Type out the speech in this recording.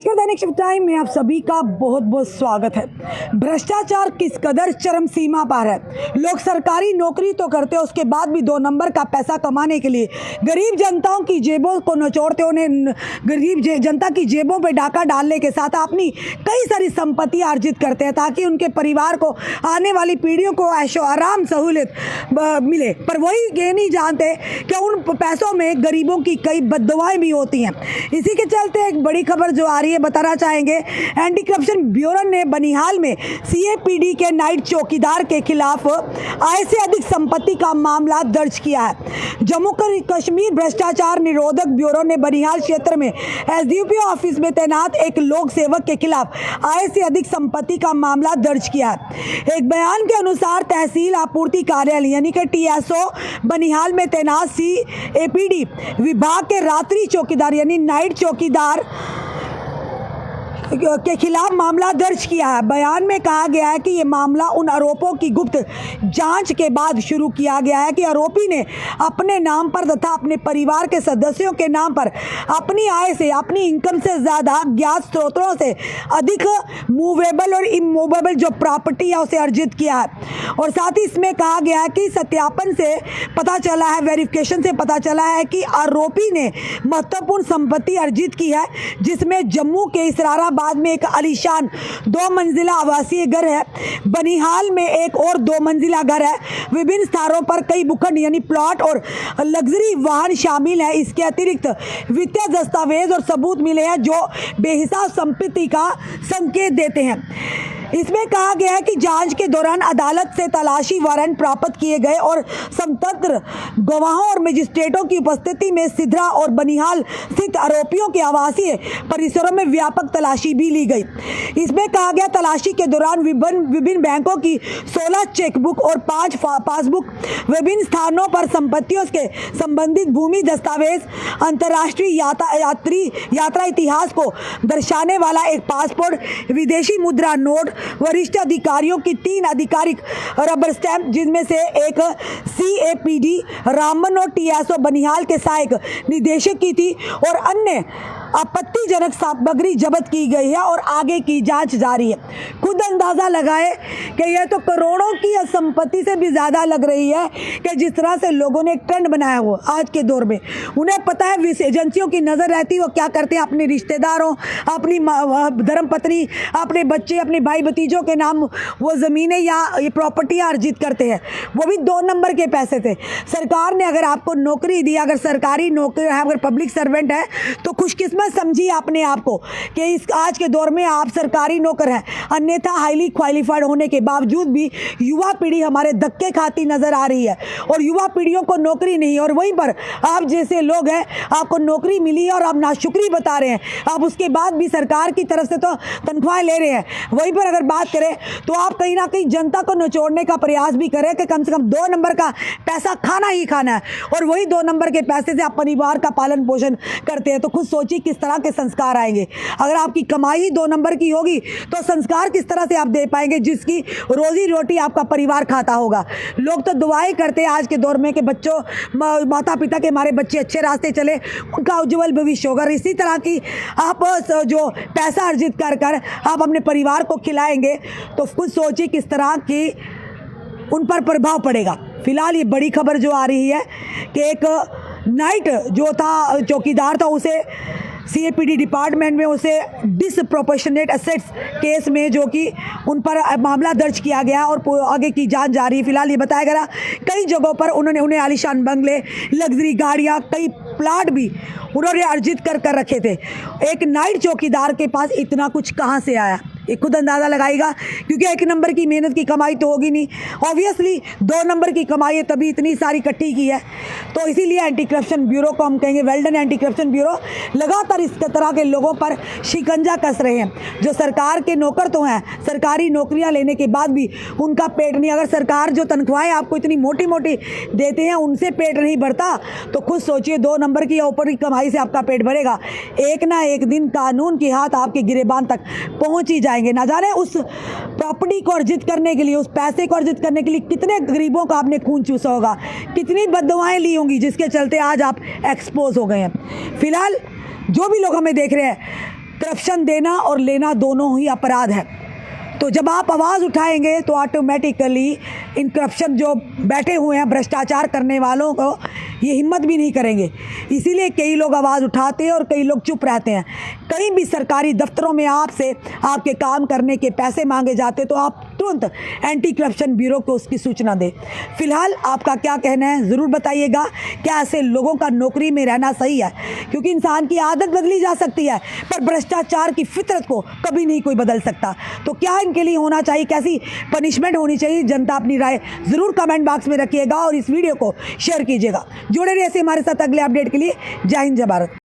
दैनिक shift time में आप सभी का बहुत बहुत स्वागत है। भ्रष्टाचार किस कदर चरम सीमा पर है। लोग सरकारी नौकरी तो करते हैं, उसके बाद भी 2 नंबर का पैसा कमाने के लिए गरीब जनताओं की जेबों को नचोड़ते, उन्हें गरीब जनता की जेबों पे डाका डालने के साथ अपनी कई सारी संपत्ति अर्जित करते हैं ताकि उनके परिवार को, आने वाली पीढ़ियों को ऐशो आराम सहूलियत मिले। पर वही ये नहीं जानते कि उन पैसों में गरीबों की कई बददुआएं भी होती हैं। इसी के चलते एक बड़ी खबर जो आ रही है बताना चाहेंगे। एंटी करप्शन ब्यूरो ने बनिहाल में सीएपीडी के नाइट चौकीदार के खिलाफ आय से अधिक संपत्ति का मामला दर्ज किया है। जम्मू कश्मीर भ्रष्टाचार निरोधक ब्यूरो ने बनिहाल क्षेत्र में एसडीपी ऑफिस में तैनात एक लोक सेवक के खिलाफ आय से अधिक संपत्ति का मामला दर्ज किया है। एक बयान के अनुसार तहसील आपूर्ति कार्यालय यानी कि टीएसओ बनिहाल में तैनात सीएपीडी विभाग के रात्रि चौकीदार यानी नाइट चौकीदार के खिलाफ मामला दर्ज किया है। बयान में कहा गया है कि ये मामला उन आरोपों की गुप्त जांच के बाद शुरू किया गया है कि आरोपी ने अपने नाम पर तथा अपने परिवार के सदस्यों के नाम पर अपनी आय से, अपनी इनकम से ज़्यादा ज्ञात स्रोतों से अधिक मूवेबल और इमूवेबल जो प्रॉपर्टी है उसे अर्जित किया है। और साथ ही इसमें कहा गया है कि सत्यापन से पता चला है, वेरिफिकेशन से पता चला है कि आरोपी ने महत्वपूर्ण संपत्ति अर्जित की है, जिसमें जम्मू के इसरारा बाद में एक आलीशान 2 मंजिला आवासीय घर है, बनिहाल में एक और 2 मंजिला घर है, विभिन्न स्थानों पर कई भूखंड यानी प्लॉट और लग्जरी वाहन शामिल है। इसके अतिरिक्त वित्तीय दस्तावेज और सबूत मिले हैं जो बेहिसाब संपत्ति का संकेत देते हैं। इसमें कहा गया है कि जांच के दौरान अदालत से तलाशी वारंट प्राप्त किए गए और स्वतंत्र गवाहों और मजिस्ट्रेटों की उपस्थिति में सिद्रा और बनिहाल स्थित आरोपियों के आवासीय परिसरों में व्यापक तलाशी भी ली गई। इसमें कहा गया तलाशी के दौरान विभिन्न बैंकों की 16 चेकबुक और 5 पासबुक, विभिन्न स्थानों पर संपत्तियों के संबंधित भूमि दस्तावेज, अंतर्राष्ट्रीय यात्रा इतिहास को दर्शाने वाला एक पासपोर्ट, विदेशी मुद्रा नोट, वरिष्ठ अधिकारियों की 3 आधिकारिक रबर स्टैंप जिनमें से एक सीएपीडी रामन और टीएसओ बनिहाल के सहायक निदेशक की थी और अन्य आपत्तिजनक सामग्री जब्त की गई है और आगे की जांच जारी है। खुद अंदाजा लगाए कि यह तो करोड़ों की संपत्ति से भी ज़्यादा लग रही है कि जिस तरह से लोगों ने एक ट्रेंड बनाया हो आज के दौर में। उन्हें पता है एजेंसियों की नज़र रहती है, वो क्या करते हैं, अपने रिश्तेदारों, अपनी धर्मपत्नी, अपने बच्चे, अपने भाई भतीजों के नाम वो ज़मीनें या ये प्रॉपर्टियाँ अर्जित करते हैं। वो भी 2 नंबर के पैसे थे। सरकार ने अगर आपको नौकरी दी, अगर सरकारी नौकरी है, अगर पब्लिक सर्वेंट है तो खुशकिस्मत समझिए अपने आप को कि इस आज के दौर में आप सरकारी नौकर हैं। अन्यथा हाईली क्वालिफाइड होने के बावजूद भी युवा पीढ़ी हमारे धक्के खाती नजर आ रही है और युवा पीढ़ियों को नौकरी नहीं। और वहीं पर आप जैसे लोग हैं, आपको नौकरी मिली है और आप नाशुक्री बता रहे हैं, आप उसके बाद भी सरकार की तरफ से तो तनख्वाहें ले रहे हैं। वहीं पर अगर बात करें तो आप कहीं ना कहीं जनता को निचोड़ने का प्रयास भी करें कि कम से कम 2 नंबर का पैसा खाना ही खाना है और वही 2 नंबर के पैसे से आप परिवार का पालन पोषण करते हैं। तो खुद सोचिए किस तरह के संस्कार आएंगे। अगर आपकी कमाई ही 2 नंबर की होगी तो संस्कार किस तरह से आप दे पाएंगे जिसकी रोजी रोटी आपका परिवार खाता होगा। लोग तो दुआएं करते हैं आज के दौर में कि बच्चों, माता पिता के हमारे बच्चे अच्छे रास्ते चले, उनका उज्जवल भविष्य होगा। इसी तरह की आप जो पैसा अर्जित कर कर आप अपने परिवार को खिलाएंगे तो खुद सोचिए किस तरह की उन पर प्रभाव पड़ेगा। फिलहाल ये बड़ी खबर जो आ रही है कि एक नाइट जो था चौकीदार था, उसे सीएपीडी डिपार्टमेंट में उसे डिसप्रोपोर्शनेट एसेट्स केस में जो कि उन पर मामला दर्ज किया गया और आगे की जांच जारी है। फिलहाल ये बताया गया कई जगहों पर उन्हें आलीशान बंगले, लग्जरी गाड़ियां, कई प्लाट भी उन्होंने अर्जित कर रखे थे। एक नाइट चौकीदार के पास इतना कुछ कहाँ से आया, ये खुद अंदाज़ा लगाएगा, क्योंकि 1 नंबर की मेहनत की कमाई तो होगी नहीं। ऑब्वियसली 2 नंबर की कमाई है, तभी इतनी सारी इकट्ठी की है। तो इसीलिए एंटी करप्शन ब्यूरो को हम कहेंगे well done. Anti corruption bureau लगातार इस तरह के लोगों पर शिकंजा कस रहे हैं जो सरकार के नौकर तो हैं, सरकारी नौकरियां लेने के बाद भी उनका पेट नहीं। अगर सरकार जो तनख्वाहें आपको इतनी मोटी मोटी देते हैं उनसे पेट नहीं भरता तो खुद सोचिए 2 नंबर की या ऊपर की कमाई से आपका पेट भरेगा। एक ना एक दिन कानून के हाथ आपके गिरेबान तक पहुँच ही जाएंगे। ना जाने उस प्रॉपर्टी को अर्जित करने के लिए, उस पैसे को अर्जित करने के लिए कितने गरीबों का आपने खून चूसा होगा, कितनी बददुआएं ली होंगी जिसके चलते आज आप एक्सपोज हो गए हैं। फिलहाल जो भी लोग हमें देख रहे हैं, करप्शन देना और लेना दोनों ही अपराध है। तो जब आप आवाज़ उठाएंगे तो ऑटोमेटिकली इन करप्शन जो बैठे हुए हैं भ्रष्टाचार करने वालों को ये हिम्मत भी नहीं करेंगे। इसीलिए कई लोग आवाज़ उठाते हैं और कई लोग चुप रहते हैं। कहीं भी सरकारी दफ्तरों में आपसे आपके काम करने के पैसे मांगे जाते तो आप तुरंत एंटी करप्शन ब्यूरो को उसकी सूचना दें। फिलहाल आपका क्या कहना है ज़रूर बताइएगा। क्या ऐसे लोगों का नौकरी में रहना सही है? क्योंकि इंसान की आदत बदली जा सकती है पर भ्रष्टाचार की फितरत को कभी नहीं कोई बदल सकता। तो क्या इनके लिए होना चाहिए, कैसी पनिशमेंट होनी चाहिए? जनता अपनी राय ज़रूर कमेंट बॉक्स में रखिएगा और इस वीडियो को शेयर कीजिएगा। जुड़े रहिए ऐसे हमारे साथ अगले अपडेट के लिए। जय हिंद, जय भारत।